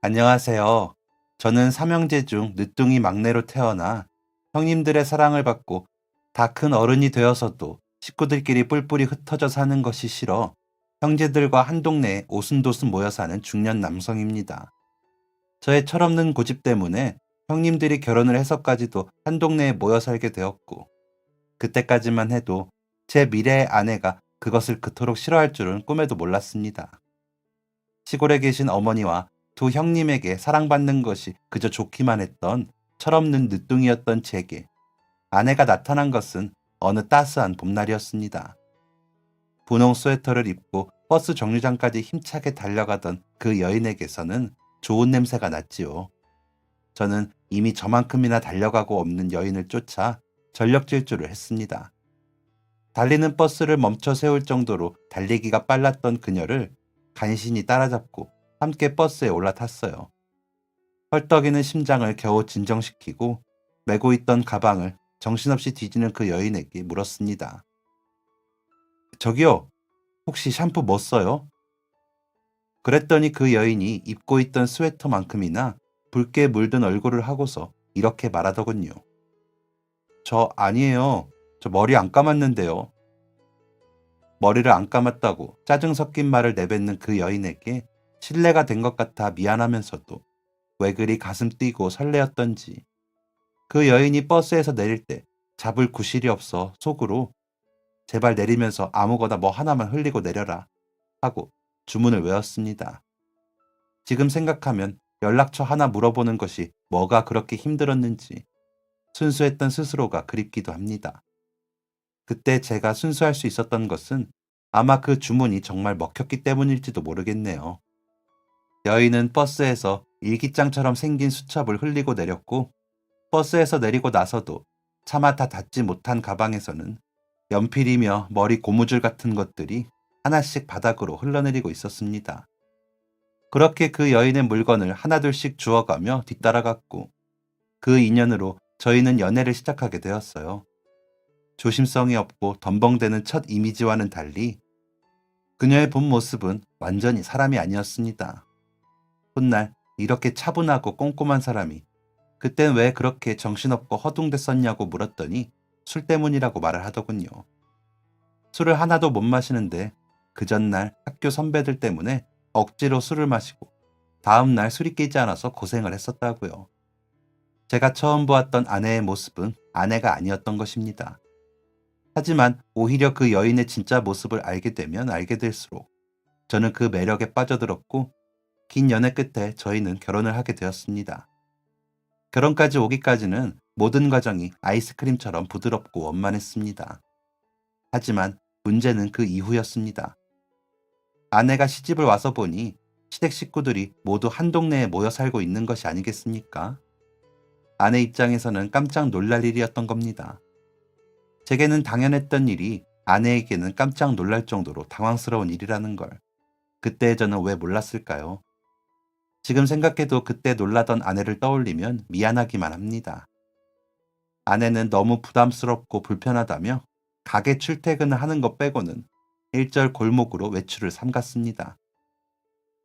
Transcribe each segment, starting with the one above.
안녕하세요. 저는 삼형제 중 늦둥이 막내로 태어나 형님들의 사랑을 받고 다 큰 어른이 되어서도 식구들끼리 뿔뿔이 흩어져 사는 것이 싫어 형제들과 한 동네에 오순도순 모여 사는 중년 남성입니다. 저의 철없는 고집 때문에 형님들이 결혼을 해서까지도 한 동네에 모여 살게 되었고, 그때까지만 해도 제 미래의 아내가 그것을 그토록 싫어할 줄은 꿈에도 몰랐습니다. 시골에 계신 어머니와 두 형님에게 사랑받는 것이 그저 좋기만 했던 철없는 늦둥이였던 제게 아내가 나타난 것은 어느 따스한 봄날이었습니다. 분홍 스웨터를 입고 버스 정류장까지 힘차게 달려가던 그 여인에게서는 좋은 냄새가 났지요. 저는 이미 저만큼이나 달려가고 없는 여인을 쫓아 전력 질주를 했습니다. 달리는 버스를 멈춰 세울 정도로 달리기가 빨랐던 그녀를 간신히 따라잡고 함께 버스에 올라탔어요. 헐떡이는 심장을 겨우 진정시키고 메고 있던 가방을 정신없이 뒤지는 그 여인에게 물었습니다. 저기요, 혹시 샴푸 뭐 써요? 그랬더니 그 여인이 입고 있던 스웨터만큼이나 붉게 물든 얼굴을 하고서 이렇게 말하더군요. 저 아니에요. 저 머리 안 감았는데요. 머리를 안 감았다고 짜증 섞인 말을 내뱉는 그 여인에게 신뢰가 된 것 같아 미안하면서도 왜 그리 가슴 뛰고 설레었던지, 그 여인이 버스에서 내릴 때 잡을 구실이 없어 속으로 제발 내리면서 아무거나 뭐 하나만 흘리고 내려라 하고 주문을 외웠습니다. 지금 생각하면 연락처 하나 물어보는 것이 뭐가 그렇게 힘들었는지 순수했던 스스로가 그립기도 합니다. 그때 제가 순수할 수 있었던 것은 아마 그 주문이 정말 먹혔기 때문일지도 모르겠네요. 여인은 버스에서 일기장처럼 생긴 수첩을 흘리고 내렸고, 버스에서 내리고 나서도 차마 다 닫지 못한 가방에서는 연필이며 머리 고무줄 같은 것들이 하나씩 바닥으로 흘러내리고 있었습니다. 그렇게 그 여인의 물건을 하나둘씩 주워가며 뒤따라갔고, 그 인연으로 저희는 연애를 시작하게 되었어요. 조심성이 없고 덤벙대는 첫 이미지와는 달리 그녀의 본 모습은 완전히 사람이 아니었습니다. 훗날 이렇게 차분하고 꼼꼼한 사람이 그땐 왜 그렇게 정신없고 허둥댔었냐고 물었더니 술 때문이라고 말을 하더군요. 술을 하나도 못 마시는데 그 전날 학교 선배들 때문에 억지로 술을 마시고 다음날 술이 깨지 않아서 고생을 했었다고요. 제가 처음 보았던 아내의 모습은 아내가 아니었던 것입니다. 하지만 오히려 그 여인의 진짜 모습을 알게 되면 알게 될수록 저는 그 매력에 빠져들었고, 긴 연애 끝에 저희는 결혼을 하게 되었습니다. 결혼까지 오기까지는 모든 과정이 아이스크림처럼 부드럽고 원만했습니다. 하지만 문제는 그 이후였습니다. 아내가 시집을 와서 보니 시댁 식구들이 모두 한 동네에 모여 살고 있는 것이 아니겠습니까? 아내 입장에서는 깜짝 놀랄 일이었던 겁니다. 제게는 당연했던 일이 아내에게는 깜짝 놀랄 정도로 당황스러운 일이라는 걸 그때 저는 왜 몰랐을까요? 지금 생각해도 그때 놀라던 아내를 떠올리면 미안하기만 합니다. 아내는 너무 부담스럽고 불편하다며 가게 출퇴근을 하는 것 빼고는 일절 골목으로 외출을 삼갔습니다.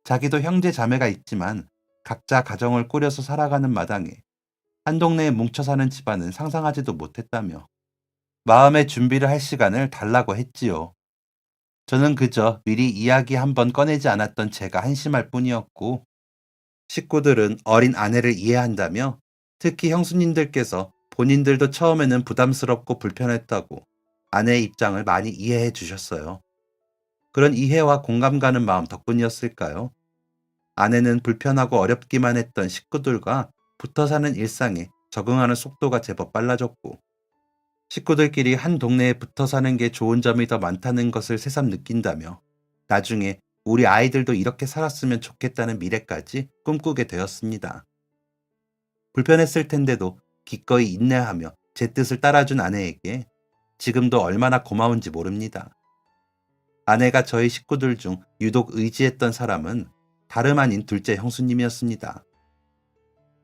자기도 형제 자매가 있지만 각자 가정을 꾸려서 살아가는 마당에 한 동네에 뭉쳐 사는 집안은 상상하지도 못했다며 마음의 준비를 할 시간을 달라고 했지요. 저는 그저 미리 이야기 한번 꺼내지 않았던 제가 한심할 뿐이었고, 식구들은 어린 아내를 이해한다며 특히 형수님들께서 본인들도 처음에는 부담스럽고 불편했다고 아내의 입장을 많이 이해해 주셨어요. 그런 이해와 공감 가는 마음 덕분이었을까요? 아내는 불편하고 어렵기만 했던 식구들과 붙어 사는 일상에 적응하는 속도가 제법 빨라졌고, 식구들끼리 한 동네에 붙어 사는 게 좋은 점이 더 많다는 것을 새삼 느낀다며 나중에 우리 아이들도 이렇게 살았으면 좋겠다는 미래까지 꿈꾸게 되었습니다. 불편했을 텐데도 기꺼이 인내하며 제 뜻을 따라준 아내에게 지금도 얼마나 고마운지 모릅니다. 아내가 저희 식구들 중 유독 의지했던 사람은 다름 아닌 둘째 형수님이었습니다.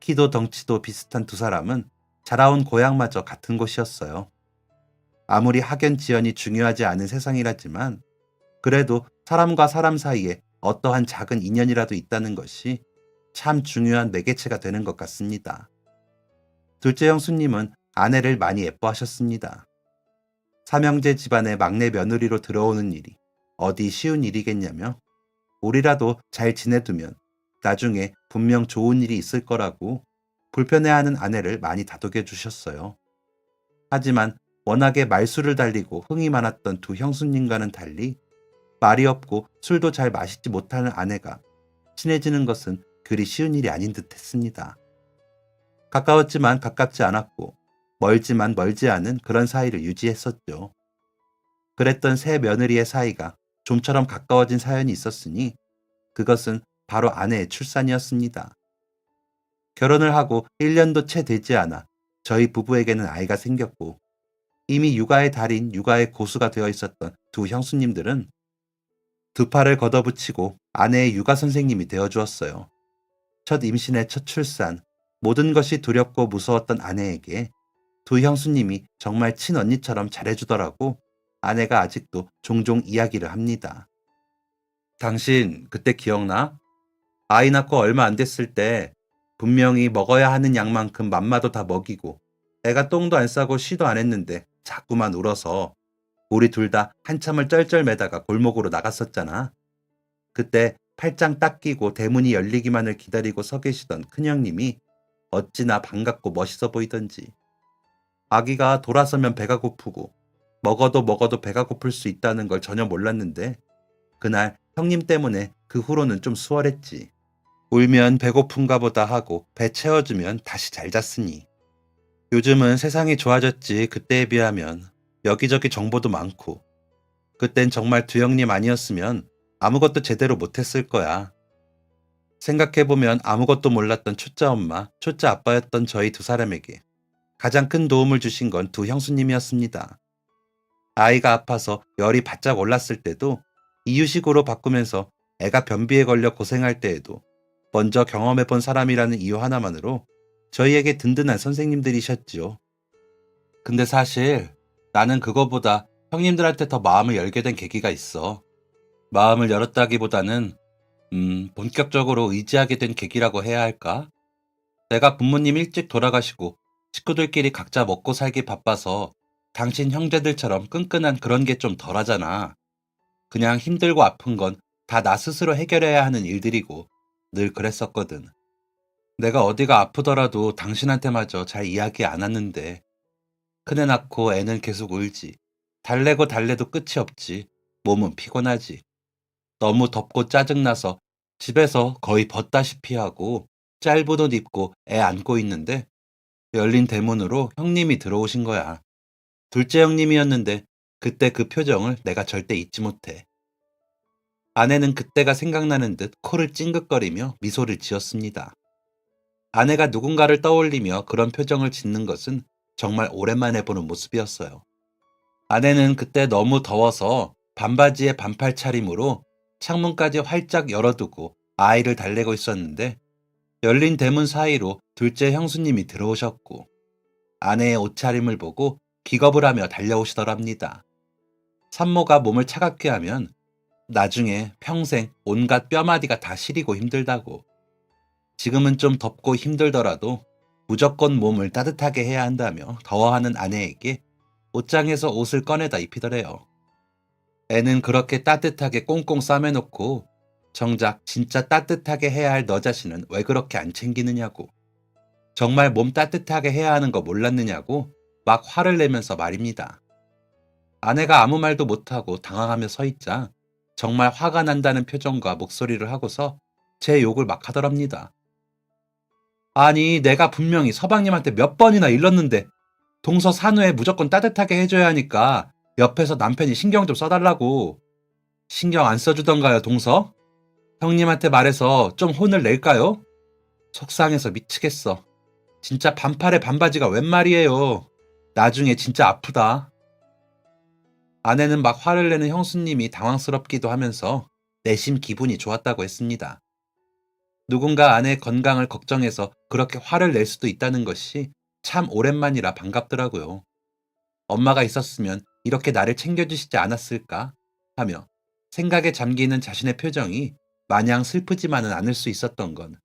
키도 덩치도 비슷한 두 사람은 자라온 고향마저 같은 곳이었어요. 아무리 학연 지연이 중요하지 않은 세상이라지만 그래도 사람과 사람 사이에 어떠한 작은 인연이라도 있다는 것이 참 중요한 매개체가 되는 것 같습니다. 둘째 형수님은 아내를 많이 예뻐하셨습니다. 삼형제 집안의 막내 며느리로 들어오는 일이 어디 쉬운 일이겠냐며 우리라도 잘 지내두면 나중에 분명 좋은 일이 있을 거라고 불편해하는 아내를 많이 다독여 주셨어요. 하지만 워낙에 말수를 달리고 흥이 많았던 두 형수님과는 달리 말이 없고 술도 잘 마시지 못하는 아내가 친해지는 것은 그리 쉬운 일이 아닌 듯 했습니다. 가까웠지만 가깝지 않았고 멀지만 멀지 않은 그런 사이를 유지했었죠. 그랬던 새 며느리의 사이가 좀처럼 가까워진 사연이 있었으니 그것은 바로 아내의 출산이었습니다. 결혼을 하고 1년도 채 되지 않아 저희 부부에게는 아이가 생겼고 이미 육아의 달인 육아의 고수가 되어 있었던 두 형수님들은 두 팔을 걷어붙이고 아내의 육아 선생님이 되어 주었어요. 첫 임신의 첫 출산, 모든 것이 두렵고 무서웠던 아내에게 두 형수님이 정말 친언니처럼 잘해주더라고 아내가 아직도 종종 이야기를 합니다. 당신 그때 기억나? 아이 낳고 얼마 안 됐을 때 분명히 먹어야 하는 양만큼 맘마도 다 먹이고 애가 똥도 안 싸고 쉬도 안 했는데 자꾸만 울어서 우리 둘 다 한참을 쩔쩔매다가 골목으로 나갔었잖아. 그때 팔짱 딱 끼고 대문이 열리기만을 기다리고 서 계시던 큰형님이 어찌나 반갑고 멋있어 보이던지. 아기가 돌아서면 배가 고프고 먹어도 먹어도 배가 고플 수 있다는 걸 전혀 몰랐는데 그날 형님 때문에 그 후로는 좀 수월했지. 울면 배고픈가 보다 하고 배 채워주면 다시 잘 잤으니. 요즘은 세상이 좋아졌지 그때에 비하면 여기저기 정보도 많고 그땐 정말 두 형님 아니었으면 아무것도 제대로 못했을 거야. 생각해보면 아무것도 몰랐던 초짜 엄마, 초짜 아빠였던 저희 두 사람에게 가장 큰 도움을 주신 건 두 형수님이었습니다. 아이가 아파서 열이 바짝 올랐을 때도 이유식으로 바꾸면서 애가 변비에 걸려 고생할 때에도 먼저 경험해본 사람이라는 이유 하나만으로 저희에게 든든한 선생님들이셨지요. 근데 사실 나는 그거보다 형님들한테 더 마음을 열게 된 계기가 있어. 마음을 열었다기보다는 본격적으로 의지하게 된 계기라고 해야 할까? 내가 부모님 일찍 돌아가시고 식구들끼리 각자 먹고 살기 바빠서 당신 형제들처럼 끈끈한 그런 게 좀 덜하잖아. 그냥 힘들고 아픈 건 다 나 스스로 해결해야 하는 일들이고 늘 그랬었거든. 내가 어디가 아프더라도 당신한테마저 잘 이야기 안 하는데 큰애 낳고 애는 계속 울지. 달래고 달래도 끝이 없지. 몸은 피곤하지. 너무 덥고 짜증나서 집에서 거의 벗다시피 하고 짧은 옷 입고 애 안고 있는데 열린 대문으로 형님이 들어오신 거야. 둘째 형님이었는데 그때 그 표정을 내가 절대 잊지 못해. 아내는 그때가 생각나는 듯 코를 찡긋거리며 미소를 지었습니다. 아내가 누군가를 떠올리며 그런 표정을 짓는 것은 정말 오랜만에 보는 모습이었어요. 아내는 그때 너무 더워서 반바지에 반팔 차림으로 창문까지 활짝 열어두고 아이를 달래고 있었는데 열린 대문 사이로 둘째 형수님이 들어오셨고 아내의 옷차림을 보고 기겁을 하며 달려오시더랍니다. 산모가 몸을 차갑게 하면 나중에 평생 온갖 뼈마디가 다 시리고 힘들다고. 지금은 좀 덥고 힘들더라도 무조건 몸을 따뜻하게 해야 한다며 더워하는 아내에게 옷장에서 옷을 꺼내다 입히더래요. 애는 그렇게 따뜻하게 꽁꽁 싸매놓고 정작 진짜 따뜻하게 해야 할 너 자신은 왜 그렇게 안 챙기느냐고. 정말 몸 따뜻하게 해야 하는 거 몰랐느냐고 막 화를 내면서 말입니다. 아내가 아무 말도 못하고 당황하며 서 있자 정말 화가 난다는 표정과 목소리를 하고서 제 욕을 막 하더랍니다. 아니 내가 분명히 서방님한테 몇 번이나 일렀는데 동서 산후에 무조건 따뜻하게 해줘야 하니까 옆에서 남편이 신경 좀 써달라고. 신경 안 써주던가요 동서? 형님한테 말해서 좀 혼을 낼까요? 속상해서 미치겠어. 진짜 반팔에 반바지가 웬 말이에요. 나중에 진짜 아프다. 아내는 막 화를 내는 형수님이 당황스럽기도 하면서 내심 기분이 좋았다고 했습니다. 누군가 아내의 건강을 걱정해서 그렇게 화를 낼 수도 있다는 것이 참 오랜만이라 반갑더라고요. 엄마가 있었으면 이렇게 나를 챙겨주시지 않았을까 하며 생각에 잠기는 자신의 표정이 마냥 슬프지만은 않을 수 있었던 건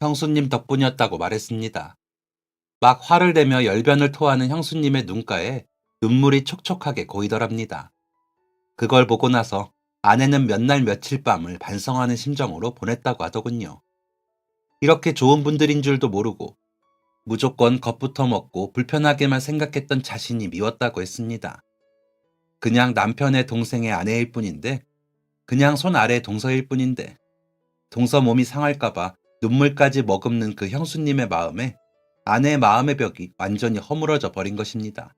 형수님 덕분이었다고 말했습니다. 막 화를 내며 열변을 토하는 형수님의 눈가에 눈물이 촉촉하게 고이더랍니다. 그걸 보고 나서 아내는 몇 날 며칠 밤을 반성하는 심정으로 보냈다고 하더군요. 이렇게 좋은 분들인 줄도 모르고 무조건 겁부터 먹고 불편하게만 생각했던 자신이 미웠다고 했습니다. 그냥 남편의 동생의 아내일 뿐인데, 그냥 손 아래 동서일 뿐인데, 동서 몸이 상할까봐 눈물까지 머금는 그 형수님의 마음에 아내의 마음의 벽이 완전히 허물어져 버린 것입니다.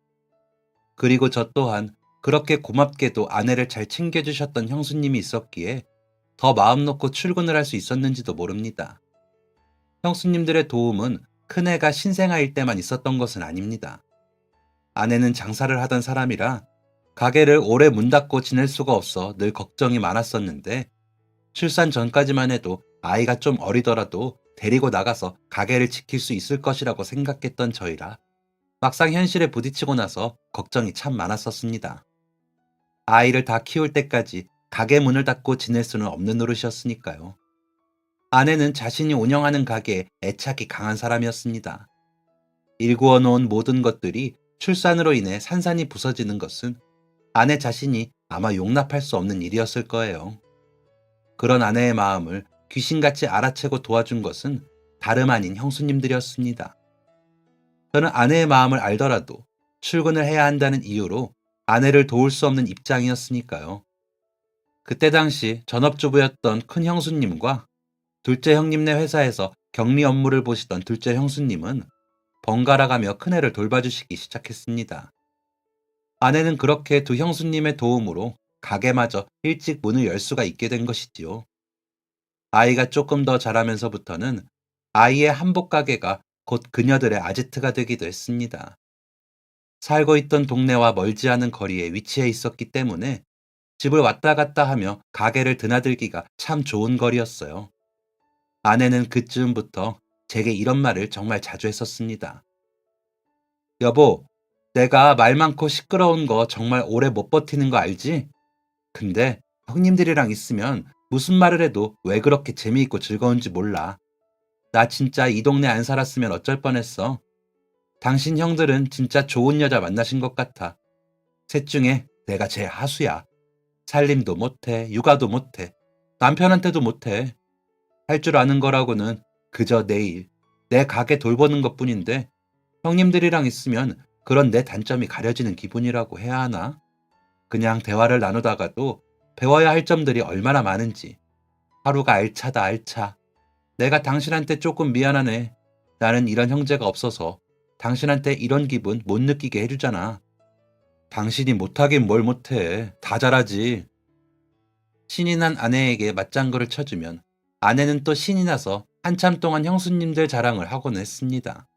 그리고 저 또한 그렇게 고맙게도 아내를 잘 챙겨주셨던 형수님이 있었기에 더 마음 놓고 출근을 할 수 있었는지도 모릅니다. 형수님들의 도움은 큰애가 신생아일 때만 있었던 것은 아닙니다. 아내는 장사를 하던 사람이라 가게를 오래 문 닫고 지낼 수가 없어 늘 걱정이 많았었는데, 출산 전까지만 해도 아이가 좀 어리더라도 데리고 나가서 가게를 지킬 수 있을 것이라고 생각했던 저희라 막상 현실에 부딪히고 나서 걱정이 참 많았었습니다. 아이를 다 키울 때까지 가게 문을 닫고 지낼 수는 없는 노릇이었으니까요. 아내는 자신이 운영하는 가게에 애착이 강한 사람이었습니다. 일구어 놓은 모든 것들이 출산으로 인해 산산이 부서지는 것은 아내 자신이 아마 용납할 수 없는 일이었을 거예요. 그런 아내의 마음을 귀신같이 알아채고 도와준 것은 다름 아닌 형수님들이었습니다. 저는 아내의 마음을 알더라도 출근을 해야 한다는 이유로 아내를 도울 수 없는 입장이었으니까요. 그때 당시 전업주부였던 큰 형수님과 둘째 형님네 회사에서 격리 업무를 보시던 둘째 형수님은 번갈아가며 큰애를 돌봐주시기 시작했습니다. 아내는 그렇게 두 형수님의 도움으로 가게마저 일찍 문을 열 수가 있게 된 것이지요. 아이가 조금 더 자라면서부터는 아이의 한복 가게가 곧 그녀들의 아지트가 되기도 했습니다. 살고 있던 동네와 멀지 않은 거리에 위치해 있었기 때문에 집을 왔다 갔다 하며 가게를 드나들기가 참 좋은 거리였어요. 아내는 그쯤부터 제게 이런 말을 정말 자주 했었습니다. 여보, 내가 말 많고 시끄러운 거 정말 오래 못 버티는 거 알지? 근데 형님들이랑 있으면 무슨 말을 해도 왜 그렇게 재미있고 즐거운지 몰라. 나 진짜 이 동네 안 살았으면 어쩔 뻔했어. 당신 형들은 진짜 좋은 여자 만나신 것 같아. 셋 중에 내가 제일 하수야. 살림도 못해, 육아도 못해, 남편한테도 못해. 할 줄 아는 거라고는 그저 내 일, 내 가게 돌보는 것뿐인데 형님들이랑 있으면 그런 내 단점이 가려지는 기분이라고 해야 하나? 그냥 대화를 나누다가도 배워야 할 점들이 얼마나 많은지. 하루가 알차다 알차. 내가 당신한테 조금 미안하네. 나는 이런 형제가 없어서 당신한테 이런 기분 못 느끼게 해주잖아. 당신이 못하긴 뭘 못해. 다 잘하지. 신이 난 아내에게 맞장구를 쳐주면 아내는 또 신이 나서 한참 동안 형수님들 자랑을 하곤 했습니다.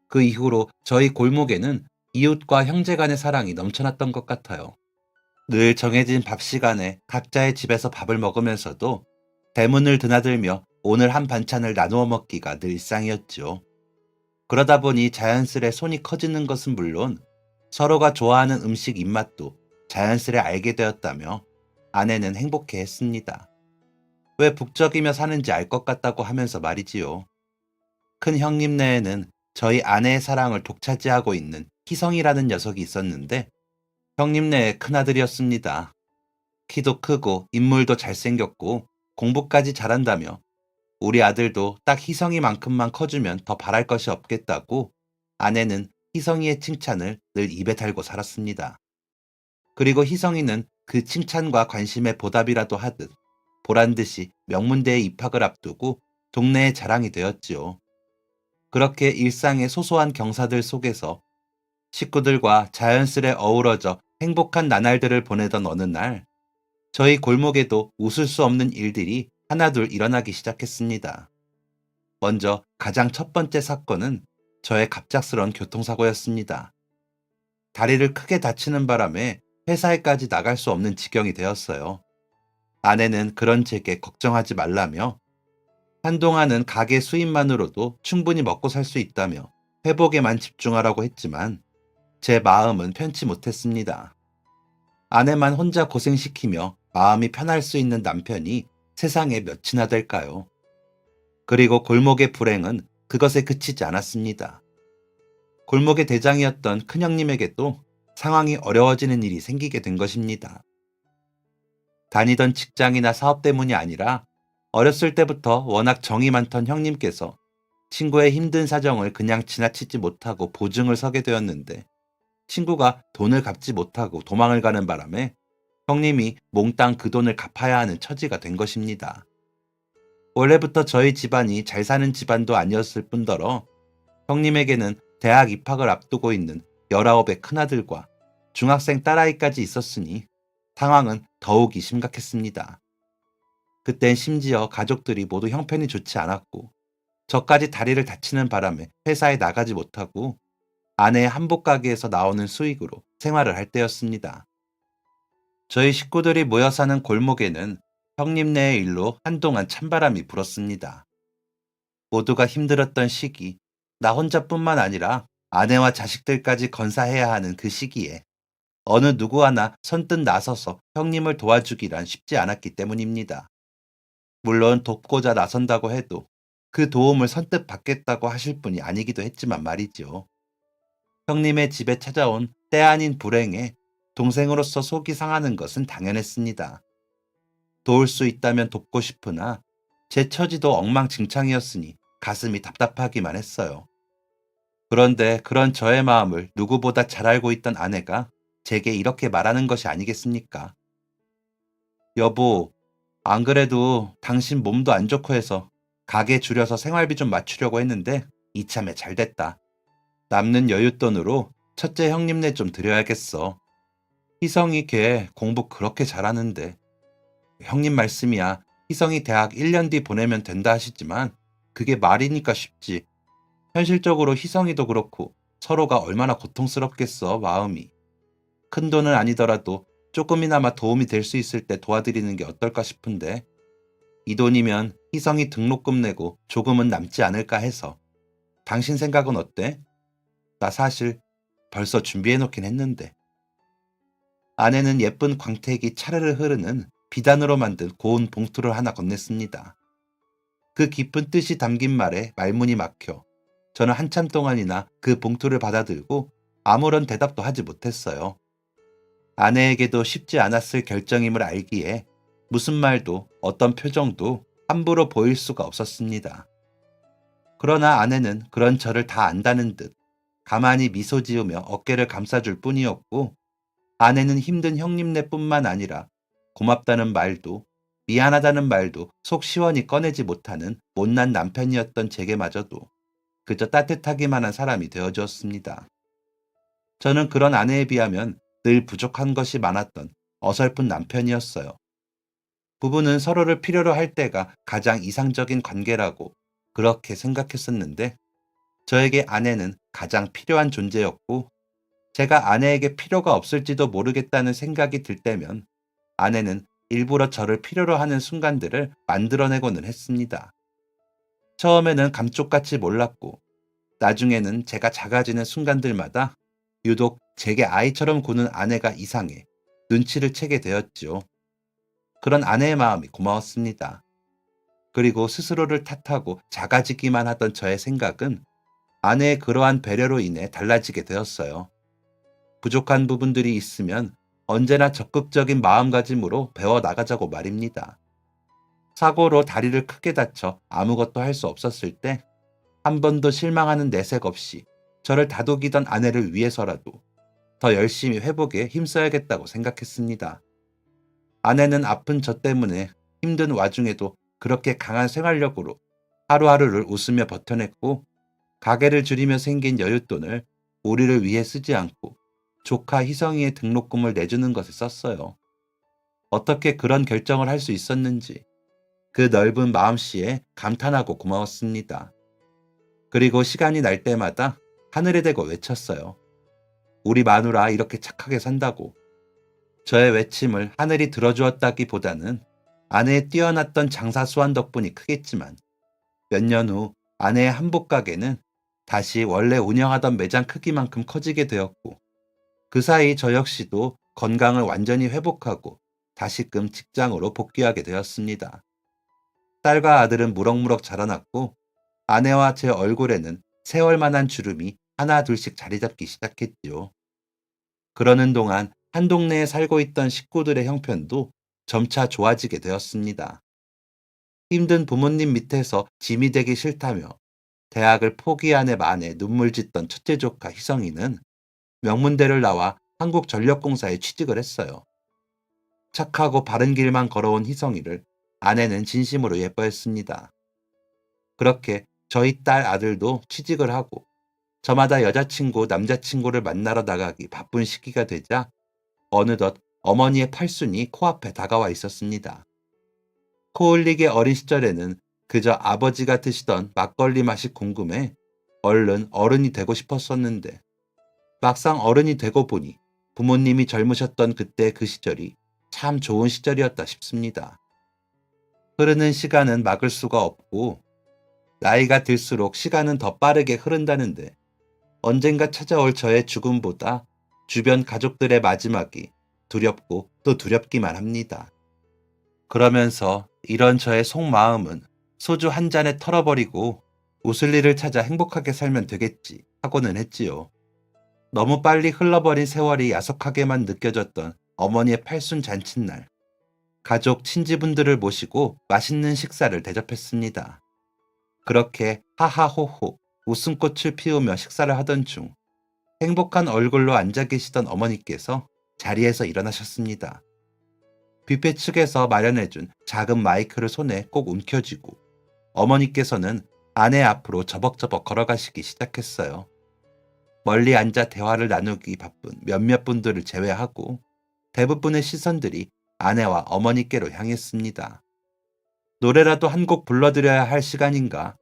그 이후로 저희 골목에는 이웃과 형제 간의 사랑이 넘쳐났던 것 같아요. 늘 정해진 밥 시간에 각자의 집에서 밥을 먹으면서도 대문을 드나들며 오늘 한 반찬을 나누어 먹기가 늘 일상이었죠. 그러다 보니 자연스레 손이 커지는 것은 물론 서로가 좋아하는 음식 입맛도 자연스레 알게 되었다며 아내는 행복해 했습니다. 왜 북적이며 사는지 알 것 같다고 하면서 말이지요. 큰 형님네에는 저희 아내의 사랑을 독차지하고 있는 희성이라는 녀석이 있었는데 형님네의 큰아들이었습니다. 키도 크고 인물도 잘생겼고 공부까지 잘한다며 우리 아들도 딱 희성이만큼만 커주면 더 바랄 것이 없겠다고 아내는 희성이의 칭찬을 늘 입에 달고 살았습니다. 그리고 희성이는 그 칭찬과 관심에 보답이라도 하듯 보란듯이 명문대에 입학을 앞두고 동네의 자랑이 되었지요. 그렇게 일상의 소소한 경사들 속에서 식구들과 자연스레 어우러져 행복한 나날들을 보내던 어느 날, 저희 골목에도 웃을 수 없는 일들이 하나둘 일어나기 시작했습니다. 먼저 가장 첫 번째 사건은 저의 갑작스런 교통사고였습니다. 다리를 크게 다치는 바람에 회사에까지 나갈 수 없는 지경이 되었어요. 아내는 그런 제게 걱정하지 말라며 한동안은 가게 수입만으로도 충분히 먹고 살 수 있다며 회복에만 집중하라고 했지만 제 마음은 편치 못했습니다. 아내만 혼자 고생시키며 마음이 편할 수 있는 남편이 세상에 몇이나 될까요? 그리고 골목의 불행은 그것에 그치지 않았습니다. 골목의 대장이었던 큰형님에게도 상황이 어려워지는 일이 생기게 된 것입니다. 다니던 직장이나 사업 때문이 아니라 어렸을 때부터 워낙 정이 많던 형님께서 친구의 힘든 사정을 그냥 지나치지 못하고 보증을 서게 되었는데, 친구가 돈을 갚지 못하고 도망을 가는 바람에 형님이 몽땅 그 돈을 갚아야 하는 처지가 된 것입니다. 원래부터 저희 집안이 잘 사는 집안도 아니었을 뿐더러 형님에게는 대학 입학을 앞두고 있는 19의 큰아들과 중학생 딸아이까지 있었으니 상황은 더욱이 심각했습니다. 그땐 심지어 가족들이 모두 형편이 좋지 않았고, 저까지 다리를 다치는 바람에 회사에 나가지 못하고 아내의 한복 가게에서 나오는 수익으로 생활을 할 때였습니다. 저희 식구들이 모여 사는 골목에는 형님네의 일로 한동안 찬바람이 불었습니다. 모두가 힘들었던 시기, 나 혼자뿐만 아니라 아내와 자식들까지 건사해야 하는 그 시기에 어느 누구 하나 선뜻 나서서 형님을 도와주기란 쉽지 않았기 때문입니다. 물론 돕고자 나선다고 해도 그 도움을 선뜻 받겠다고 하실 분이 아니기도 했지만 말이죠. 형님의 집에 찾아온 때 아닌 불행에 동생으로서 속이 상하는 것은 당연했습니다. 도울 수 있다면 돕고 싶으나 제 처지도 엉망진창이었으니 가슴이 답답하기만 했어요. 그런데 그런 저의 마음을 누구보다 잘 알고 있던 아내가 제게 이렇게 말하는 것이 아니겠습니까? 여보, 안 그래도 당신 몸도 안 좋고 해서 가게 줄여서 생활비 좀 맞추려고 했는데 이참에 잘 됐다. 남는 여윳돈으로 첫째 형님네 좀 드려야겠어. 희성이 걔 공부 그렇게 잘하는데. 형님 말씀이야. 희성이 대학 1년 뒤 보내면 된다 하시지만 그게 말이니까 쉽지. 현실적으로 희성이도 그렇고 서로가 얼마나 고통스럽겠어, 마음이. 큰돈은 아니더라도 조금이나마 도움이 될 수 있을 때 도와드리는 게 어떨까 싶은데, 이 돈이면 희성이 등록금 내고 조금은 남지 않을까 해서. 당신 생각은 어때? 나 사실 벌써 준비해 놓긴 했는데. 아내는 예쁜 광택이 차르르 흐르는 비단으로 만든 고운 봉투를 하나 건넸습니다. 그 깊은 뜻이 담긴 말에 말문이 막혀 저는 한참 동안이나 그 봉투를 받아들고 아무런 대답도 하지 못했어요. 아내에게도 쉽지 않았을 결정임을 알기에 무슨 말도 어떤 표정도 함부로 보일 수가 없었습니다. 그러나 아내는 그런 저를 다 안다는 듯 가만히 미소 지으며 어깨를 감싸줄 뿐이었고, 아내는 힘든 형님네뿐만 아니라 고맙다는 말도 미안하다는 말도 속 시원히 꺼내지 못하는 못난 남편이었던 제게마저도 그저 따뜻하기만 한 사람이 되어주었습니다. 저는 그런 아내에 비하면 늘 부족한 것이 많았던 어설픈 남편이었어요. 부부는 서로를 필요로 할 때가 가장 이상적인 관계라고 그렇게 생각했었는데, 저에게 아내는 가장 필요한 존재였고, 제가 아내에게 필요가 없을지도 모르겠다는 생각이 들 때면 아내는 일부러 저를 필요로 하는 순간들을 만들어내고는 했습니다. 처음에는 감쪽같이 몰랐고, 나중에는 제가 작아지는 순간들마다 유독 제게 아이처럼 구는 아내가 이상해 눈치를 채게 되었지요. 그런 아내의 마음이 고마웠습니다. 그리고 스스로를 탓하고 작아지기만 하던 저의 생각은 아내의 그러한 배려로 인해 달라지게 되었어요. 부족한 부분들이 있으면 언제나 적극적인 마음가짐으로 배워 나가자고 말입니다. 사고로 다리를 크게 다쳐 아무것도 할 수 없었을 때 한 번도 실망하는 내색 없이 저를 다독이던 아내를 위해서라도 더 열심히 회복에 힘써야겠다고 생각했습니다. 아내는 아픈 저 때문에 힘든 와중에도 그렇게 강한 생활력으로 하루하루를 웃으며 버텨냈고, 가게를 줄이며 생긴 여윳돈을 우리를 위해 쓰지 않고 조카 희성이의 등록금을 내주는 것에 썼어요. 어떻게 그런 결정을 할 수 있었는지 그 넓은 마음씨에 감탄하고 고마웠습니다. 그리고 시간이 날 때마다 하늘에 대고 외쳤어요. 우리 마누라 이렇게 착하게 산다고. 저의 외침을 하늘이 들어주었다기보다는 아내의 뛰어났던 장사 수완 덕분이 크겠지만, 몇 년 후 아내의 한복 가게는 다시 원래 운영하던 매장 크기만큼 커지게 되었고, 그 사이 저 역시도 건강을 완전히 회복하고 다시금 직장으로 복귀하게 되었습니다. 딸과 아들은 무럭무럭 자라났고 아내와 제 얼굴에는 세월만한 주름이 하나 둘씩 자리 잡기 시작했지요. 그러는 동안 한 동네에 살고 있던 식구들의 형편도 점차 좋아지게 되었습니다. 힘든 부모님 밑에서 짐이 되기 싫다며 대학을 포기한 해 만에 눈물 짓던 첫째 조카 희성이는 명문대를 나와 한국전력공사에 취직을 했어요. 착하고 바른 길만 걸어온 희성이를 아내는 진심으로 예뻐했습니다. 그렇게 저희 딸 아들도 취직을 하고 저마다 여자친구, 남자친구를 만나러 나가기 바쁜 시기가 되자 어느덧 어머니의 팔순이 코앞에 다가와 있었습니다. 코흘리게 어린 시절에는 그저 아버지가 드시던 막걸리 맛이 궁금해 얼른 어른이 되고 싶었었는데 막상 어른이 되고 보니 부모님이 젊으셨던 그때 그 시절이 참 좋은 시절이었다 싶습니다. 흐르는 시간은 막을 수가 없고 나이가 들수록 시간은 더 빠르게 흐른다는데 언젠가 찾아올 저의 죽음보다 주변 가족들의 마지막이 두렵고 또 두렵기만 합니다. 그러면서 이런 저의 속마음은 소주 한 잔에 털어버리고 웃을 일을 찾아 행복하게 살면 되겠지 하고는 했지요. 너무 빨리 흘러버린 세월이 야속하게만 느껴졌던 어머니의 팔순 잔칫날. 가족 친지분들을 모시고 맛있는 식사를 대접했습니다. 그렇게 하하호호 웃음꽃을 피우며 식사를 하던 중 행복한 얼굴로 앉아 계시던 어머니께서 자리에서 일어나셨습니다. 뷔페 측에서 마련해준 작은 마이크를 손에 꼭 움켜쥐고 어머니께서는 아내 앞으로 저벅저벅 걸어가시기 시작했어요. 멀리 앉아 대화를 나누기 바쁜 몇몇 분들을 제외하고 대부분의 시선들이 아내와 어머니께로 향했습니다. 노래라도 한 곡 불러드려야 할 시간인가?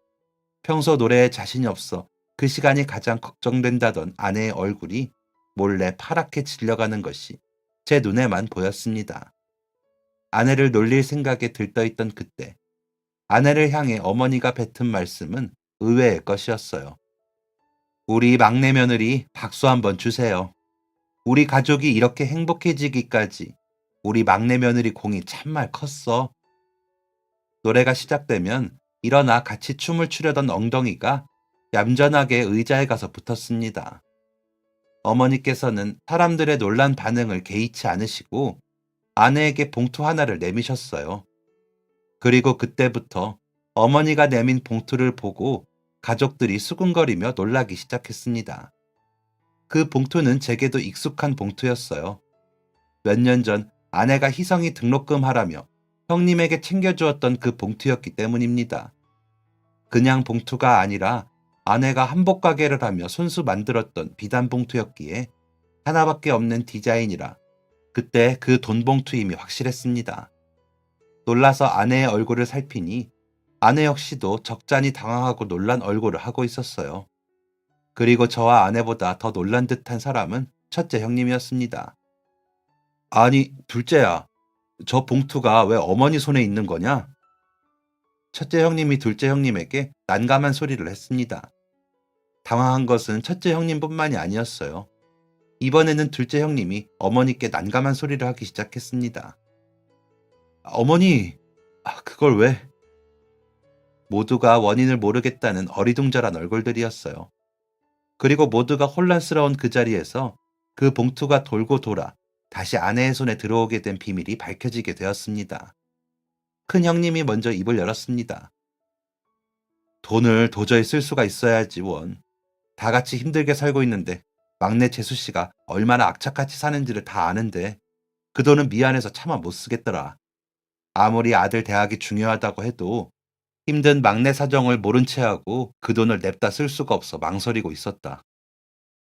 평소 노래에 자신이 없어 그 시간이 가장 걱정된다던 아내의 얼굴이 몰래 파랗게 질려가는 것이 제 눈에만 보였습니다. 아내를 놀릴 생각에 들떠있던 그때 아내를 향해 어머니가 뱉은 말씀은 의외의 것이었어요. 우리 막내 며느리 박수 한번 주세요. 우리 가족이 이렇게 행복해지기까지 우리 막내 며느리 공이 참말 컸어. 노래가 시작되면 일어나 같이 춤을 추려던 엉덩이가 얌전하게 의자에 가서 붙었습니다. 어머니께서는 사람들의 놀란 반응을 개의치 않으시고 아내에게 봉투 하나를 내미셨어요. 그리고 그때부터 어머니가 내민 봉투를 보고 가족들이 수군거리며 놀라기 시작했습니다. 그 봉투는 제게도 익숙한 봉투였어요. 몇 년 전 아내가 희성이 등록금 하라며 형님에게 챙겨주었던 그 봉투였기 때문입니다. 그냥 봉투가 아니라 아내가 한복 가게를 하며 손수 만들었던 비단 봉투였기에 하나밖에 없는 디자인이라 그때 그 돈 봉투임이 확실했습니다. 놀라서 아내의 얼굴을 살피니 아내 역시도 적잖이 당황하고 놀란 얼굴을 하고 있었어요. 그리고 저와 아내보다 더 놀란 듯한 사람은 첫째 형님이었습니다. 아니, 둘째야. 저 봉투가 왜 어머니 손에 있는 거냐? 첫째 형님이 둘째 형님에게 난감한 소리를 했습니다. 당황한 것은 첫째 형님뿐만이 아니었어요. 이번에는 둘째 형님이 어머니께 난감한 소리를 하기 시작했습니다. 어머니, 그걸 왜? 모두가 원인을 모르겠다는 어리둥절한 얼굴들이었어요. 그리고 모두가 혼란스러운 그 자리에서 그 봉투가 돌고 돌아 다시 아내의 손에 들어오게 된 비밀이 밝혀지게 되었습니다. 큰 형님이 먼저 입을 열었습니다. 돈을 도저히 쓸 수가 있어야지 원. 다 같이 힘들게 살고 있는데 막내 재수 씨가 얼마나 악착같이 사는지를 다 아는데 그 돈은 미안해서 차마 못 쓰겠더라. 아무리 아들 대학이 중요하다고 해도 힘든 막내 사정을 모른 채하고 그 돈을 냅다 쓸 수가 없어 망설이고 있었다.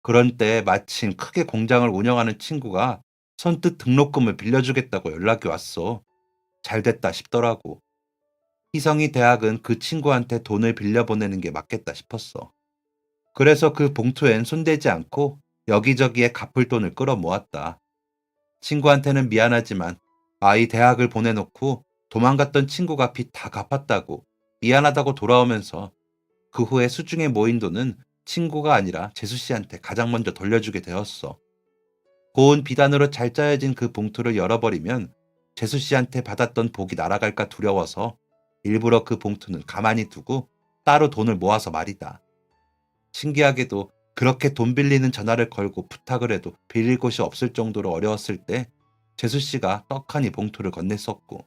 그런 때 마침 크게 공장을 운영하는 친구가 선뜻 등록금을 빌려주겠다고 연락이 왔어. 잘 됐다 싶더라고. 희성이 대학은 그 친구한테 돈을 빌려보내는 게 맞겠다 싶었어. 그래서 그 봉투엔 손대지 않고 여기저기에 갚을 돈을 끌어모았다. 친구한테는 미안하지만 아이 대학을 보내놓고 도망갔던 친구가 빚 다 갚았다고 미안하다고 돌아오면서 그 후에 수중에 모인 돈은 친구가 아니라 재수 씨한테 가장 먼저 돌려주게 되었어. 고운 비단으로 잘 짜여진 그 봉투를 열어버리면 재수 씨한테 받았던 복이 날아갈까 두려워서 일부러 그 봉투는 가만히 두고 따로 돈을 모아서 말이다. 신기하게도 그렇게 돈 빌리는 전화를 걸고 부탁을 해도 빌릴 곳이 없을 정도로 어려웠을 때 재수 씨가 떡하니 봉투를 건넸었고,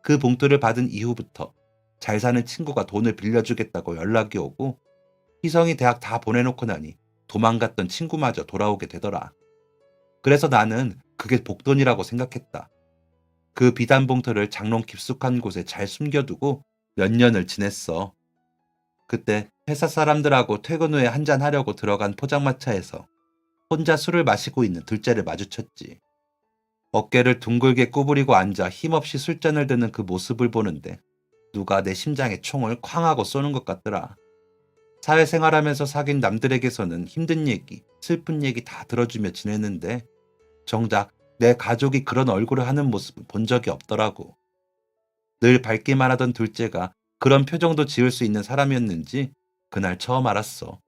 그 봉투를 받은 이후부터 잘 사는 친구가 돈을 빌려주겠다고 연락이 오고, 희성이 대학 다 보내놓고 나니 도망갔던 친구마저 돌아오게 되더라. 그래서 나는 그게 복돈이라고 생각했다. 그 비단 봉투를 장롱 깊숙한 곳에 잘 숨겨두고 몇 년을 지냈어. 그때 회사 사람들하고 퇴근 후에 한잔하려고 들어간 포장마차에서 혼자 술을 마시고 있는 둘째를 마주쳤지. 어깨를 둥글게 구부리고 앉아 힘없이 술잔을 드는 그 모습을 보는데 누가 내 심장에 총을 쾅 하고 쏘는 것 같더라. 사회생활하면서 사귄 남들에게서는 힘든 얘기, 슬픈 얘기 다 들어주며 지냈는데 정작 내 가족이 그런 얼굴을 하는 모습을 본 적이 없더라고. 늘 밝기만 하던 둘째가 그런 표정도 지을 수 있는 사람이었는지 그날 처음 알았어.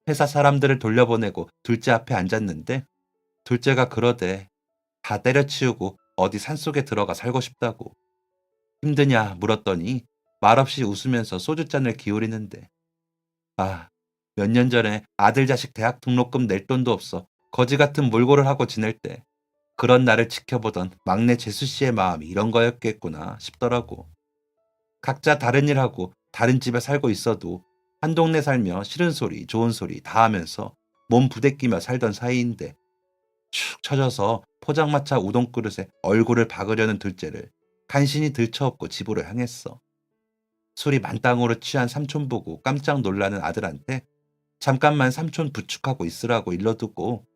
회사 사람들을 돌려보내고 둘째 앞에 앉았는데 둘째가 그러대. 다 때려치우고 어디 산속에 들어가 살고 싶다고. 힘드냐 물었더니 말없이 웃으면서 소주잔을 기울이는데, 아, 몇 년 전에 아들 자식 대학 등록금 낼 돈도 없어 거지 같은 몰골을 하고 지낼 때 그런 나를 지켜보던 막내 재수 씨의 마음이 이런 거였겠구나 싶더라고. 각자 다른 일하고 다른 집에 살고 있어도 한 동네 살며 싫은 소리, 좋은 소리 다 하면서 몸 부대끼며 살던 사이인데 축 처져서 포장마차 우동 그릇에 얼굴을 박으려는 둘째를 간신히 들쳐업고 집으로 향했어. 술이 만땅으로 취한 삼촌 보고 깜짝 놀라는 아들한테 잠깐만 삼촌 부축하고 있으라고 일러두고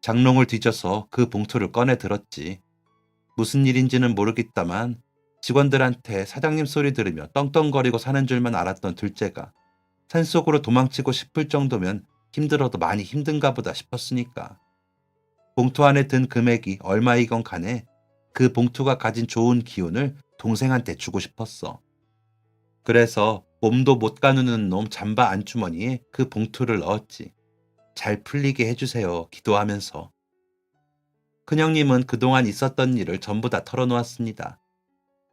장롱을 뒤져서 그 봉투를 꺼내 들었지. 무슨 일인지는 모르겠다만 직원들한테 사장님 소리 들으며 떵떵거리고 사는 줄만 알았던 둘째가 산속으로 도망치고 싶을 정도면 힘들어도 많이 힘든가 보다 싶었으니까. 봉투 안에 든 금액이 얼마이건 간에 그 봉투가 가진 좋은 기운을 동생한테 주고 싶었어. 그래서 몸도 못 가누는 놈 잠바 안주머니에 그 봉투를 넣었지. 잘 풀리게 해주세요 기도하면서. 큰형님은 그동안 있었던 일을 전부 다 털어놓았습니다.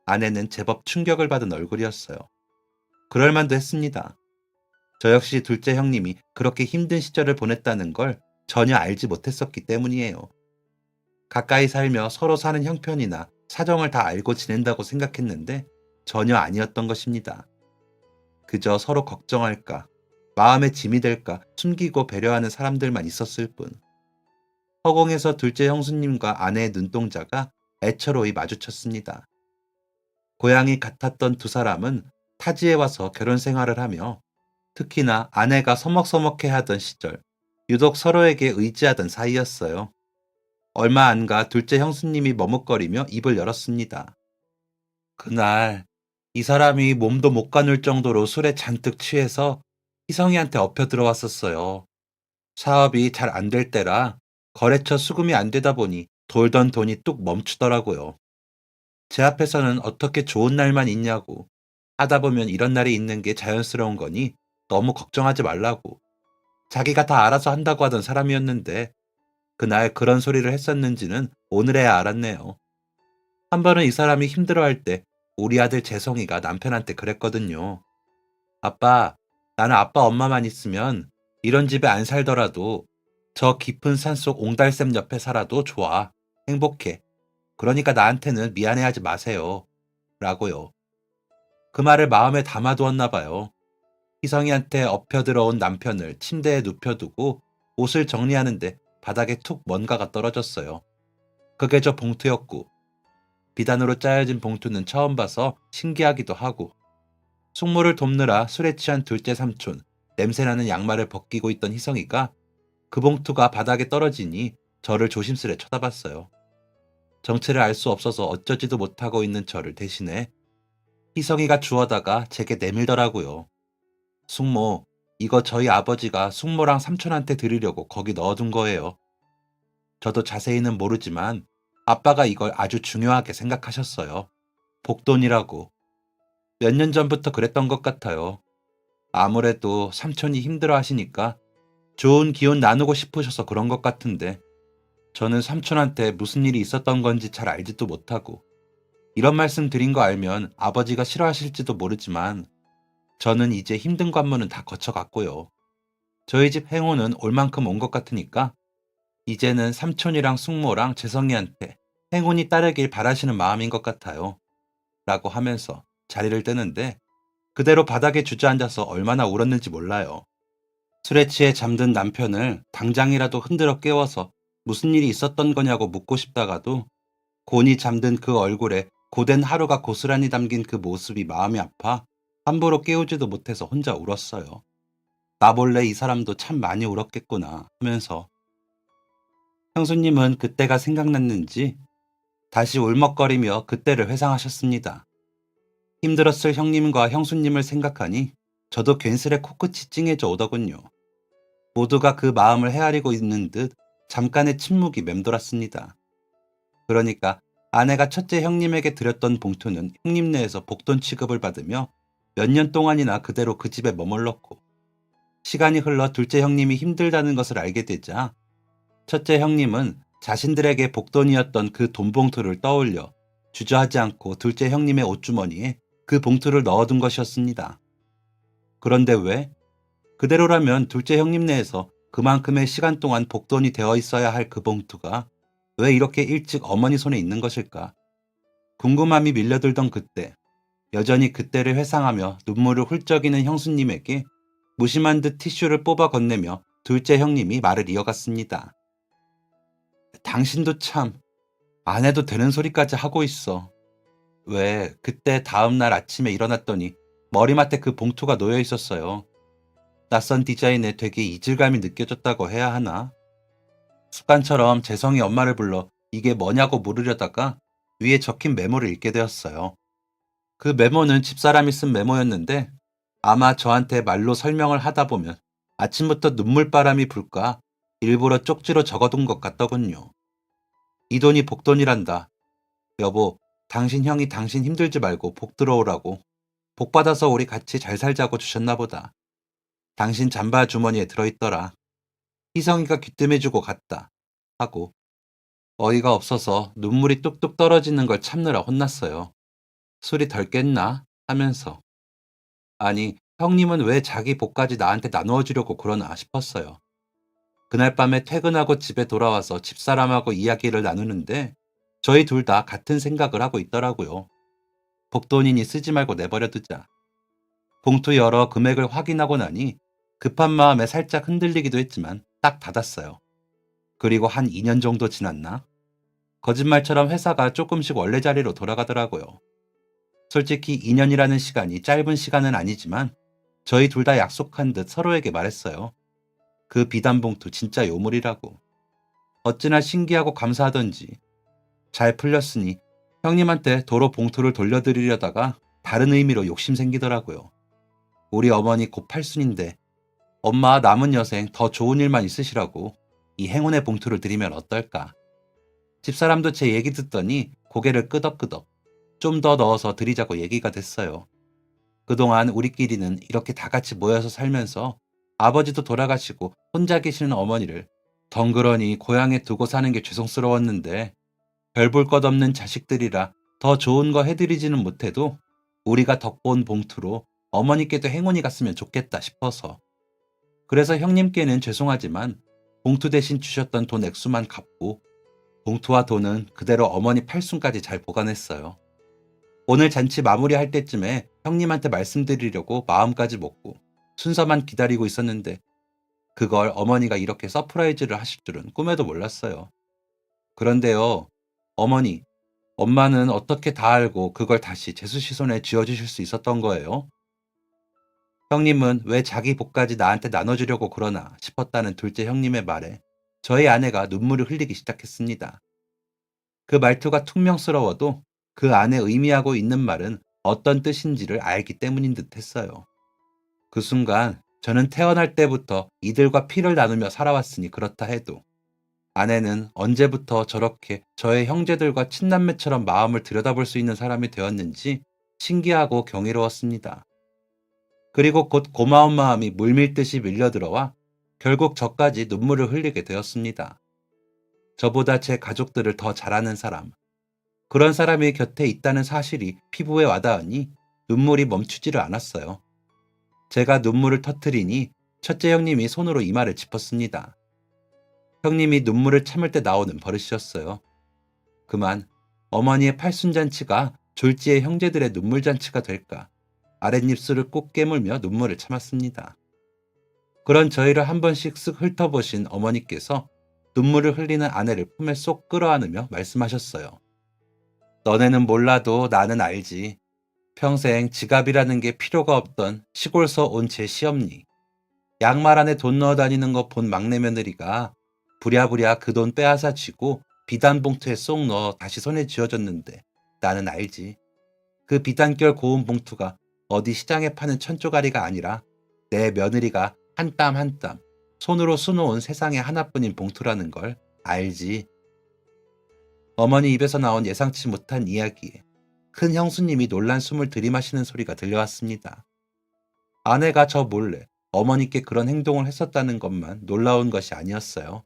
아내는 제법 충격을 받은 얼굴이었어요. 그럴만도 했습니다. 저 역시 둘째 형님이 그렇게 힘든 시절을 보냈다는 걸 전혀 알지 못했었기 때문이에요. 가까이 살며 서로 사는 형편이나 사정을 다 알고 지낸다고 생각했는데 전혀 아니었던 것입니다. 그저 서로 걱정할까, 마음의 짐이 될까 숨기고 배려하는 사람들만 있었을 뿐. 허공에서 둘째 형수님과 아내의 눈동자가 애처로이 마주쳤습니다. 고향이 같았던 두 사람은 타지에 와서 결혼 생활을 하며 특히나 아내가 서먹서먹해하던 시절 유독 서로에게 의지하던 사이였어요. 얼마 안 가 둘째 형수님이 머뭇거리며 입을 열었습니다. 그날 이 사람이 몸도 못 가눌 정도로 술에 잔뜩 취해서 희성이한테 엎혀 들어왔었어요. 사업이 잘 안 될 때라 거래처 수금이 안 되다 보니 돌던 돈이 뚝 멈추더라고요. 제 앞에서는 어떻게 좋은 날만 있냐고, 하다 보면 이런 날이 있는 게 자연스러운 거니 너무 걱정하지 말라고, 자기가 다 알아서 한다고 하던 사람이었는데 그날 그런 소리를 했었는지는 오늘에야 알았네요. 한 번은 이 사람이 힘들어할 때 우리 아들 재성이가 남편한테 그랬거든요. 아빠, 나는 아빠 엄마만 있으면 이런 집에 안 살더라도 저 깊은 산속 옹달샘 옆에 살아도 좋아. 행복해. 그러니까 나한테는 미안해하지 마세요. 라고요. 그 말을 마음에 담아두었나 봐요. 희성이한테 엎혀들어온 남편을 침대에 눕혀두고 옷을 정리하는데 바닥에 툭 뭔가가 떨어졌어요. 그게 저 봉투였고, 비단으로 짜여진 봉투는 처음 봐서 신기하기도 하고, 숙모를 돕느라 술에 취한 둘째 삼촌, 냄새나는 양말을 벗기고 있던 희성이가 그 봉투가 바닥에 떨어지니 저를 조심스레 쳐다봤어요. 정체를 알 수 없어서 어쩌지도 못하고 있는 저를 대신해 희성이가 주워다가 제게 내밀더라고요. 숙모, 이거 저희 아버지가 숙모랑 삼촌한테 드리려고 거기 넣어둔 거예요. 저도 자세히는 모르지만 아빠가 이걸 아주 중요하게 생각하셨어요. 복돈이라고. 몇 년 전부터 그랬던 것 같아요. 아무래도 삼촌이 힘들어 하시니까 좋은 기운 나누고 싶으셔서 그런 것 같은데 저는 삼촌한테 무슨 일이 있었던 건지 잘 알지도 못하고 이런 말씀 드린 거 알면 아버지가 싫어하실지도 모르지만 저는 이제 힘든 관문은 다 거쳐갔고요. 저희 집 행운은 올 만큼 온 것 같으니까 이제는 삼촌이랑 숙모랑 재성이한테 행운이 따르길 바라시는 마음인 것 같아요. 라고 하면서 자리를 뜨는데 그대로 바닥에 주저앉아서 얼마나 울었는지 몰라요. 술에 취해 잠든 남편을 당장이라도 흔들어 깨워서 무슨 일이 있었던 거냐고 묻고 싶다가도 곤히 잠든 그 얼굴에 고된 하루가 고스란히 담긴 그 모습이 마음이 아파 함부로 깨우지도 못해서 혼자 울었어요. 나 몰래 이 사람도 참 많이 울었겠구나 하면서 형수님은 그때가 생각났는지 다시 울먹거리며 그때를 회상하셨습니다. 힘들었을 형님과 형수님을 생각하니 저도 괜스레 코끝이 찡해져 오더군요. 모두가 그 마음을 헤아리고 있는 듯 잠깐의 침묵이 맴돌았습니다. 그러니까 아내가 첫째 형님에게 드렸던 봉투는 형님네에서 복돈 취급을 받으며 몇 년 동안이나 그대로 그 집에 머물렀고 시간이 흘러 둘째 형님이 힘들다는 것을 알게 되자 첫째 형님은 자신들에게 복돈이었던 그 돈봉투를 떠올려 주저하지 않고 둘째 형님의 옷주머니에 그 봉투를 넣어둔 것이었습니다. 그런데 왜? 그대로라면 둘째 형님네에서 그만큼의 시간 동안 복돈이 되어 있어야 할 그 봉투가 왜 이렇게 일찍 어머니 손에 있는 것일까? 궁금함이 밀려들던 그때, 여전히 그때를 회상하며 눈물을 훌쩍이는 형수님에게 무심한 듯 티슈를 뽑아 건네며 둘째 형님이 말을 이어갔습니다. 당신도 참 안 해도 되는 소리까지 하고 있어. 왜 그때 다음날 아침에 일어났더니 머리맡에 그 봉투가 놓여 있었어요. 낯선 디자인에 되게 이질감이 느껴졌다고 해야 하나? 습관처럼 재성이 엄마를 불러 이게 뭐냐고 물으려다가 위에 적힌 메모를 읽게 되었어요. 그 메모는 집사람이 쓴 메모였는데 아마 저한테 말로 설명을 하다 보면 아침부터 눈물바람이 불까 일부러 쪽지로 적어둔 것 같더군요. 이 돈이 복돈이란다. 여보, 당신 형이 당신 힘들지 말고 복 들어오라고. 복 받아서 우리 같이 잘 살자고 주셨나 보다. 당신 잠바 주머니에 들어있더라. 희성이가 귀뜸해주고 갔다. 하고 어이가 없어서 눈물이 뚝뚝 떨어지는 걸 참느라 혼났어요. 술이 덜 깼나? 하면서. 아니, 형님은 왜 자기 복까지 나한테 나누어 주려고 그러나 싶었어요. 그날 밤에 퇴근하고 집에 돌아와서 집사람하고 이야기를 나누는데 저희 둘 다 같은 생각을 하고 있더라고요. 복돈이니 쓰지 말고 내버려 두자. 봉투 열어 금액을 확인하고 나니 급한 마음에 살짝 흔들리기도 했지만 딱 닫았어요. 그리고 한 2년 정도 지났나? 거짓말처럼 회사가 조금씩 원래 자리로 돌아가더라고요. 솔직히 2년이라는 시간이 짧은 시간은 아니지만 저희 둘 다 약속한 듯 서로에게 말했어요. 그 비단봉투 진짜 요물이라고. 어찌나 신기하고 감사하던지. 잘 풀렸으니 형님한테 도로 봉투를 돌려드리려다가 다른 의미로 욕심 생기더라고요. 우리 어머니 곧 팔순인데 엄마 남은 여생 더 좋은 일만 있으시라고 이 행운의 봉투를 드리면 어떨까? 집사람도 제 얘기 듣더니 고개를 끄덕끄덕 좀 더 넣어서 드리자고 얘기가 됐어요. 그동안 우리끼리는 이렇게 다 같이 모여서 살면서 아버지도 돌아가시고 혼자 계시는 어머니를 덩그러니 고향에 두고 사는 게 죄송스러웠는데 별 볼 것 없는 자식들이라 더 좋은 거 해드리지는 못해도 우리가 덕본 봉투로 어머니께도 행운이 갔으면 좋겠다 싶어서. 그래서 형님께는 죄송하지만 봉투 대신 주셨던 돈 액수만 갚고 봉투와 돈은 그대로 어머니 팔순까지 잘 보관했어요. 오늘 잔치 마무리할 때쯤에 형님한테 말씀드리려고 마음까지 먹고 순서만 기다리고 있었는데 그걸 어머니가 이렇게 서프라이즈를 하실 줄은 꿈에도 몰랐어요. 그런데요, 어머니, 엄마는 어떻게 다 알고 그걸 다시 재수 씨 손에 쥐어주실 수 있었던 거예요? 형님은 왜 자기 복까지 나한테 나눠주려고 그러나 싶었다는 둘째 형님의 말에 저희 아내가 눈물을 흘리기 시작했습니다. 그 말투가 퉁명스러워도 그 안에 의미하고 있는 말은 어떤 뜻인지를 알기 때문인 듯 했어요. 그 순간 저는 태어날 때부터 이들과 피를 나누며 살아왔으니 그렇다 해도 아내는 언제부터 저렇게 저의 형제들과 친남매처럼 마음을 들여다볼 수 있는 사람이 되었는지 신기하고 경이로웠습니다. 그리고 곧 고마운 마음이 물밀듯이 밀려들어와 결국 저까지 눈물을 흘리게 되었습니다. 저보다 제 가족들을 더 잘 아는 사람, 그런 사람이 곁에 있다는 사실이 피부에 와닿으니 눈물이 멈추지를 않았어요. 제가 눈물을 터뜨리니 첫째 형님이 손으로 이마를 짚었습니다. 형님이 눈물을 참을 때 나오는 버릇이었어요. 그만 어머니의 팔순잔치가 졸지의 형제들의 눈물잔치가 될까 아랫입술을 꼭 깨물며 눈물을 참았습니다. 그런 저희를 한 번씩 쓱 훑어보신 어머니께서 눈물을 흘리는 아내를 품에 쏙 끌어안으며 말씀하셨어요. 너네는 몰라도 나는 알지. 평생 지갑이라는 게 필요가 없던 시골서 온 제 시엄니. 양말 안에 돈 넣어 다니는 거 본 막내 며느리가 부랴부랴 그 돈 빼앗아 쥐고 비단 봉투에 쏙 넣어 다시 손에 쥐어줬는데 나는 알지. 그 비단결 고운 봉투가 어디 시장에 파는 천조가리가 아니라 내 며느리가 한 땀 한 땀 손으로 수놓은 세상에 하나뿐인 봉투라는 걸 알지. 어머니 입에서 나온 예상치 못한 이야기에 큰 형수님이 놀란 숨을 들이마시는 소리가 들려왔습니다. 아내가 저 몰래 어머니께 그런 행동을 했었다는 것만 놀라운 것이 아니었어요.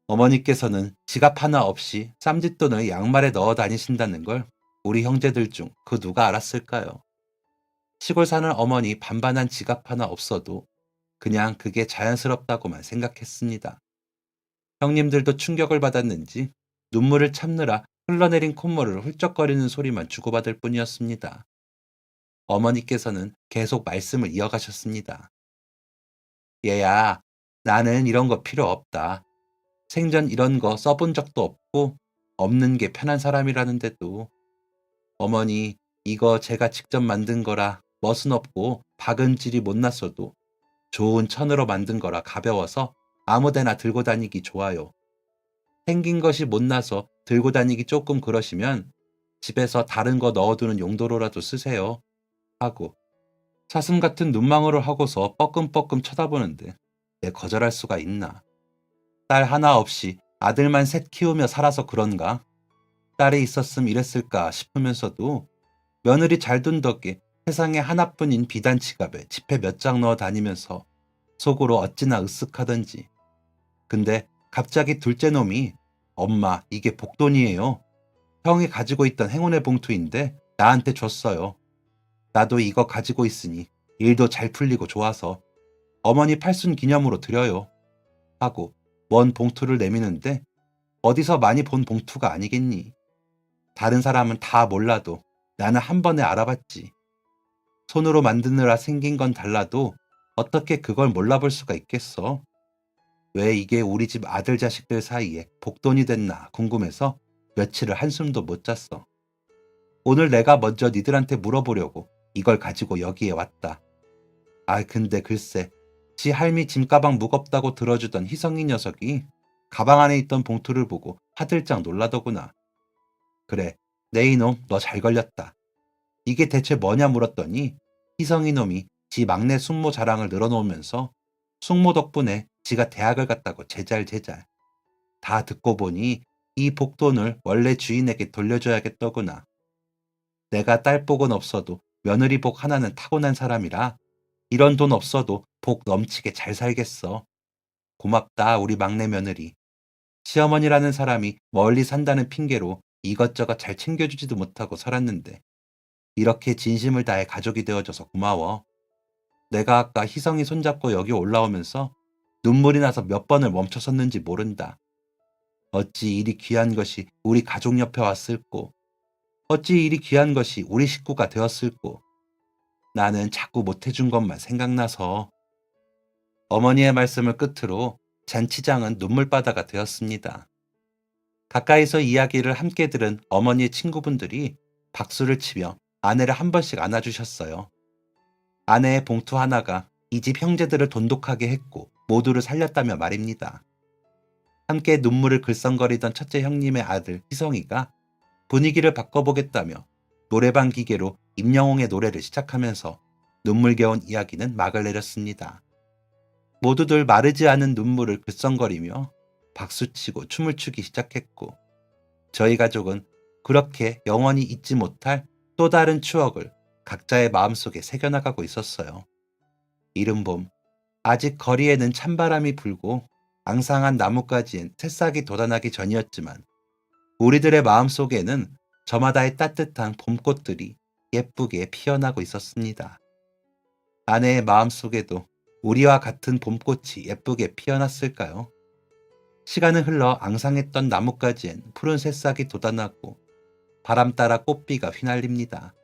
어머니께서는 지갑 하나 없이 쌈짓돈을 양말에 넣어 다니신다는 걸 우리 형제들 중 그 누가 알았을까요? 시골 사는 어머니 반반한 지갑 하나 없어도 그냥 그게 자연스럽다고만 생각했습니다. 형님들도 충격을 받았는지 눈물을 참느라 흘러내린 콧물을 훌쩍거리는 소리만 주고받을 뿐이었습니다. 어머니께서는 계속 말씀을 이어가셨습니다. 얘야, 나는 이런 거 필요 없다. 생전 이런 거 써본 적도 없고 없는 게 편한 사람이라는데도 어머니 이거 제가 직접 만든 거라 멋은 없고 박은질이 못났어도 좋은 천으로 만든 거라 가벼워서 아무데나 들고 다니기 좋아요. 생긴 것이 못나서 들고 다니기 조금 그러시면 집에서 다른 거 넣어두는 용도로라도 쓰세요. 하고 사슴 같은 눈망울을 하고서 뻐끔뻐끔 쳐다보는데 내 거절할 수가 있나. 딸 하나 없이 아들만 셋 키우며 살아서 그런가? 딸이 있었음 이랬을까 싶으면서도 며느리 잘 둔 덕에 세상에 하나뿐인 비단 지갑에 지폐 몇 장 넣어 다니면서 속으로 어찌나 으쓱하던지. 근데 갑자기 둘째 놈이 엄마 이게 복돈이에요. 형이 가지고 있던 행운의 봉투인데 나한테 줬어요. 나도 이거 가지고 있으니 일도 잘 풀리고 좋아서 어머니 팔순 기념으로 드려요. 하고 먼 봉투를 내미는데 어디서 많이 본 봉투가 아니겠니. 다른 사람은 다 몰라도 나는 한 번에 알아봤지. 손으로 만드느라 생긴 건 달라도 어떻게 그걸 몰라볼 수가 있겠어. 왜 이게 우리 집 아들 자식들 사이에 복돈이 됐나 궁금해서 며칠을 한숨도 못 잤어. 오늘 내가 먼저 니들한테 물어보려고 이걸 가지고 여기에 왔다. 아 근데 글쎄 지 할미 짐가방 무겁다고 들어주던 희성이 녀석이 가방 안에 있던 봉투를 보고 화들짝 놀라더구나. 그래 내 이놈 너 잘 걸렸다. 이게 대체 뭐냐 물었더니 희성이 놈이 지 막내 숙모 자랑을 늘어놓으면서 숙모 덕분에 지가 대학을 갔다고 제잘제잘. 다 듣고 보니 이 복돈을 원래 주인에게 돌려줘야겠더구나. 내가 딸복은 없어도 며느리 복 하나는 타고난 사람이라 이런 돈 없어도 복 넘치게 잘 살겠어. 고맙다 우리 막내 며느리. 시어머니라는 사람이 멀리 산다는 핑계로 이것저것 잘 챙겨주지도 못하고 살았는데 이렇게 진심을 다해 가족이 되어줘서 고마워. 내가 아까 희성이 손잡고 여기 올라오면서 눈물이 나서 몇 번을 멈춰섰는지 모른다. 어찌 이리 귀한 것이 우리 가족 옆에 왔을꼬. 어찌 이리 귀한 것이 우리 식구가 되었을꼬. 나는 자꾸 못해준 것만 생각나서. 어머니의 말씀을 끝으로 잔치장은 눈물바다가 되었습니다. 가까이서 이야기를 함께 들은 어머니의 친구분들이 박수를 치며 아내를 한 번씩 안아주셨어요. 아내의 봉투 하나가 이 집 형제들을 돈독하게 했고 모두를 살렸다며 말입니다. 함께 눈물을 글썽거리던 첫째 형님의 아들 희성이가 분위기를 바꿔보겠다며 노래방 기계로 임영웅의 노래를 시작하면서 눈물겨운 이야기는 막을 내렸습니다. 모두들 마르지 않은 눈물을 글썽거리며 박수치고 춤을 추기 시작했고 저희 가족은 그렇게 영원히 잊지 못할 또 다른 추억을 각자의 마음속에 새겨나가고 있었어요. 이른 봄, 아직 거리에는 찬바람이 불고 앙상한 나뭇가지엔 새싹이 돋아나기 전이었지만 우리들의 마음속에는 저마다의 따뜻한 봄꽃들이 예쁘게 피어나고 있었습니다. 아내의 마음속에도 우리와 같은 봄꽃이 예쁘게 피어났을까요? 시간은 흘러 앙상했던 나뭇가지엔 푸른 새싹이 돋아나고 바람 따라 꽃비가 휘날립니다.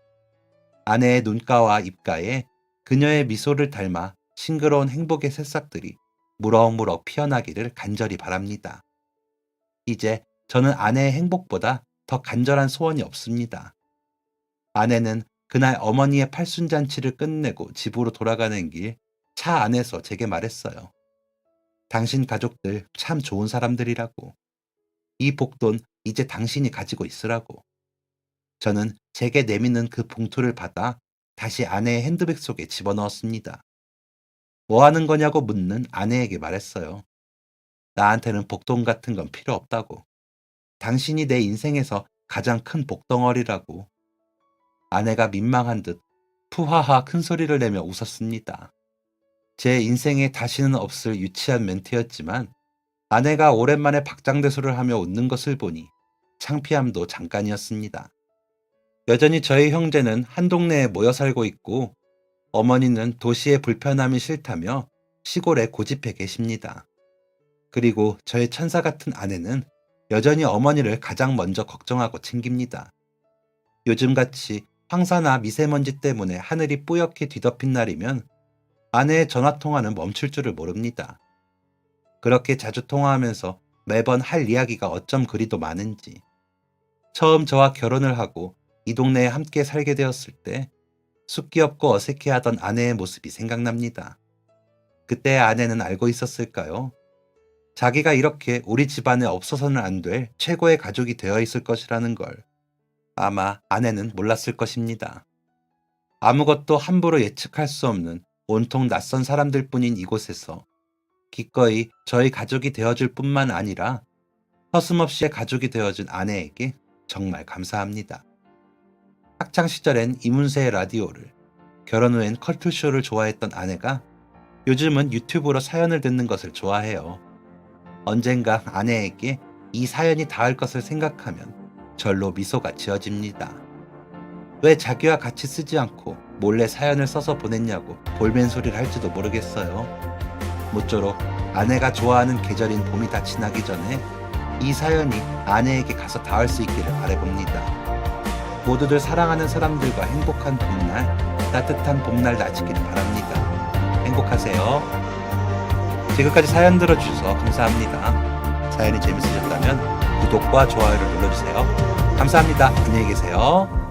아내의 눈가와 입가에 그녀의 미소를 닮아 싱그러운 행복의 새싹들이 무럭무럭 피어나기를 간절히 바랍니다. 이제 저는 아내의 행복보다 더 간절한 소원이 없습니다. 아내는 그날 어머니의 팔순잔치를 끝내고 집으로 돌아가는 길 차 안에서 제게 말했어요. 당신 가족들 참 좋은 사람들이라고. 이 복돈 이제 당신이 가지고 있으라고. 저는 제게 내미는 그 봉투를 받아 다시 아내의 핸드백 속에 집어넣었습니다. 뭐 하는 거냐고 묻는 아내에게 말했어요. 나한테는 복돈 같은 건 필요 없다고. 당신이 내 인생에서 가장 큰 복덩어리라고. 아내가 민망한 듯 푸하하 큰 소리를 내며 웃었습니다. 제 인생에 다시는 없을 유치한 멘트였지만 아내가 오랜만에 박장대소를 하며 웃는 것을 보니 창피함도 잠깐이었습니다. 여전히 저희 형제는 한 동네에 모여 살고 있고 어머니는 도시의 불편함이 싫다며 시골에 고집해 계십니다. 그리고 저의 천사 같은 아내는 여전히 어머니를 가장 먼저 걱정하고 챙깁니다. 요즘같이 황사나 미세먼지 때문에 하늘이 뿌옇게 뒤덮인 날이면 아내의 전화통화는 멈출 줄을 모릅니다. 그렇게 자주 통화하면서 매번 할 이야기가 어쩜 그리도 많은지. 처음 저와 결혼을 하고 이 동네에 함께 살게 되었을 때 쑥귀엽고 어색해하던 아내의 모습이 생각납니다. 그때 아내는 알고 있었을까요? 자기가 이렇게 우리 집안에 없어서는 안 될 최고의 가족이 되어 있을 것이라는 걸 아마 아내는 몰랐을 것입니다. 아무것도 함부로 예측할 수 없는 온통 낯선 사람들 뿐인 이곳에서 기꺼이 저희 가족이 되어줄 뿐만 아니라 서슴없이 가족이 되어준 아내에게 정말 감사합니다. 학창시절엔 이문세의 라디오를, 결혼 후엔 컬투쇼를 좋아했던 아내가 요즘은 유튜브로 사연을 듣는 것을 좋아해요. 언젠가 아내에게 이 사연이 닿을 것을 생각하면 절로 미소가 지어집니다. 왜 자기와 같이 쓰지 않고 몰래 사연을 써서 보냈냐고 볼멘 소리를 할지도 모르겠어요. 모쪼록 아내가 좋아하는 계절인 봄이 다 지나기 전에 이 사연이 아내에게 가서 닿을 수 있기를 바라봅니다. 모두들 사랑하는 사람들과 행복한 봄날, 따뜻한 봄날 나시기를 바랍니다. 행복하세요. 지금까지 사연 들어주셔서 감사합니다. 사연이 재밌으셨다면 구독과 좋아요를 눌러주세요. 감사합니다. 안녕히 계세요.